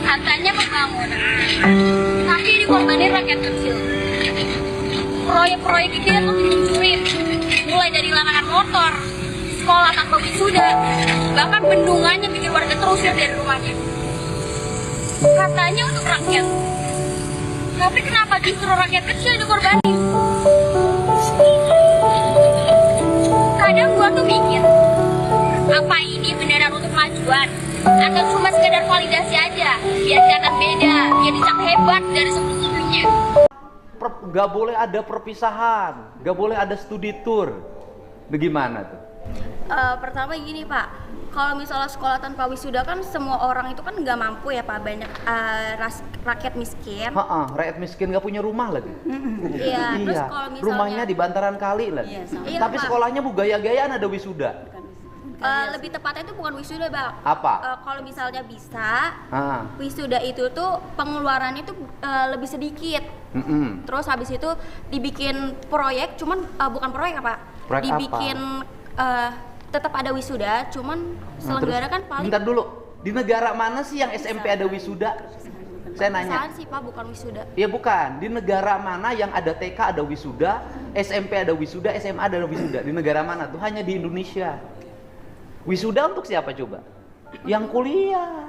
Katanya pembangunan, tapi dikorbanin rakyat kecil. Proyek-proyek itu tuh dihancurin, mulai dari larangan motor, sekolah tanpa wisuda, bahkan bendungannya bikin warga terusir dari rumahnya. Katanya untuk rakyat, tapi kenapa justru rakyat kecil dikorbanin? Kadang gua tuh mikir, apa ini beneran untuk kemajuan? Atau cuma sekedar validasi aja, biar kelihatan beda, biar dicap hebat dari sebelum-sebelumnya. Gak boleh ada perpisahan, gak boleh ada studi tour. Bagaimana tuh? Pertama gini Pak, kalau misalnya sekolah tanpa wisuda kan semua orang itu kan nggak mampu ya Pak, banyak rakyat miskin. Rakyat miskin gak punya rumah lagi. Iya, terus kalau misalnya rumahnya di bantaran kali lagi. Iya, Tapi Pak. sekolahnya gaya-gayaan ada wisuda. Lebih tepatnya itu bukan wisuda Bang. Apa? Kalau misalnya bisa, Ah. wisuda itu tuh pengeluarannya tuh lebih sedikit. Terus habis itu dibikin proyek, cuman bukan proyek apa? Proyek dibikin tetap ada wisuda, cuman selenggara kan paling. Bentar dulu, di negara mana sih yang SMP ada wisuda? Saya nanya. Perpisahan sih Pak, bukan wisuda. Ya bukan, di negara mana yang ada TK ada wisuda, SMP ada wisuda, SMA ada wisuda? Di negara mana tuh? Hanya di Indonesia. Wisuda untuk siapa coba? Yang kuliah.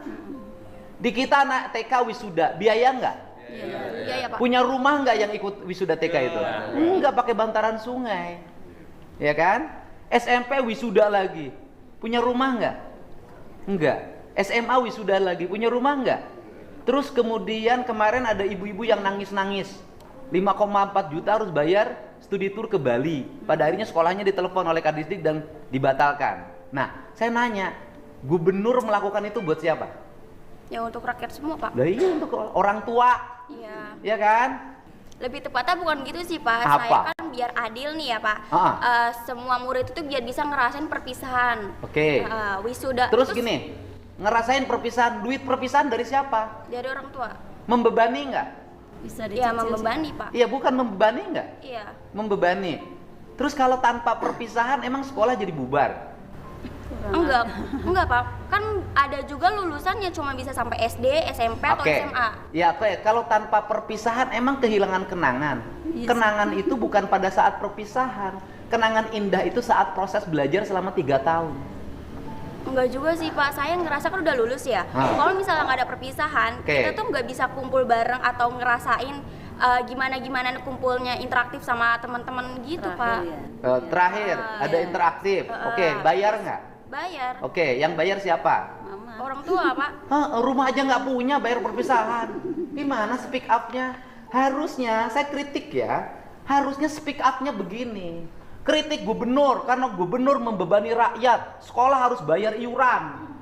Di kita anak TK wisuda, biaya nggak? Iya ya Pak. Punya rumah nggak yang ikut wisuda TK itu? Nggak, pakai bantaran sungai. Ya kan? SMP wisuda lagi. Punya rumah nggak? Enggak. SMA wisuda lagi. Punya rumah nggak? Terus kemudian kemarin ada ibu-ibu yang nangis-nangis. 5,4 juta harus bayar studi tour ke Bali. Pada akhirnya sekolahnya ditelepon oleh Kadisdik dan dibatalkan. Nah, saya nanya, gubernur melakukan itu buat siapa? Ya untuk rakyat semua Pak. Nah, iya, untuk orang tua. Iya. Ya kan? Lebih tepatnya bukan gitu sih Pak. Apa? Saya kan biar adil nih ya Pak. Semua murid itu biar bisa ngerasain perpisahan. Oke. Wisuda. Terus gini, ngerasain perpisahan, duit perpisahan dari siapa? Dari orang tua. Membebani nggak? Bisa Ya membebani Pak. Iya, bukan membebani nggak? Iya. Membebani. Terus kalau tanpa perpisahan emang sekolah jadi bubar? Enggak Pak. Kan ada juga lulusannya cuma bisa sampai SD, SMP atau SMA. Ya, oke. Kalau tanpa perpisahan emang kehilangan kenangan. Kenangan itu bukan pada saat perpisahan. Kenangan indah itu saat proses belajar selama 3 tahun. Enggak juga sih Pak, saya ngerasa kan udah lulus ya. Kalau misalnya nggak ada perpisahan, kita tuh nggak bisa kumpul bareng atau ngerasain gimana kumpulnya interaktif sama teman-teman gitu Pak. Terakhir, ada interaktif. Oke, bayar nggak? Bayar. Oke, yang bayar siapa? Mama. Orang tua Pak. Rumah aja nggak punya, bayar perpisahan. Gimana speak up-nya? Harusnya, saya kritik ya, harusnya speak up-nya begini. Kritik gubernur, karena gubernur membebani rakyat, sekolah harus bayar iuran.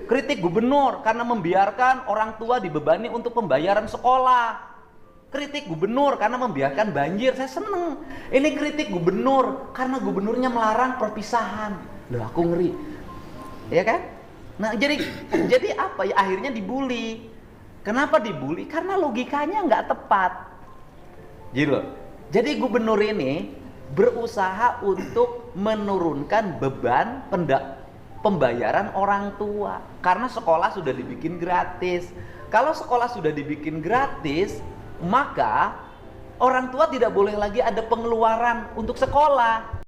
Kritik gubernur, karena membiarkan orang tua dibebani untuk pembayaran sekolah. Kritik gubernur, karena membiarkan banjir, saya seneng. Ini kritik gubernur, karena gubernurnya melarang perpisahan. Loh, aku ngeri. Ya kan? Nah, jadi apa ya? Akhirnya dibully. Kenapa dibully? Karena logikanya nggak tepat. Gitu loh. Jadi gubernur ini berusaha untuk menurunkan beban pembayaran orang tua. Karena sekolah sudah dibikin gratis. Kalau sekolah sudah dibikin gratis, maka orang tua tidak boleh lagi ada pengeluaran untuk sekolah.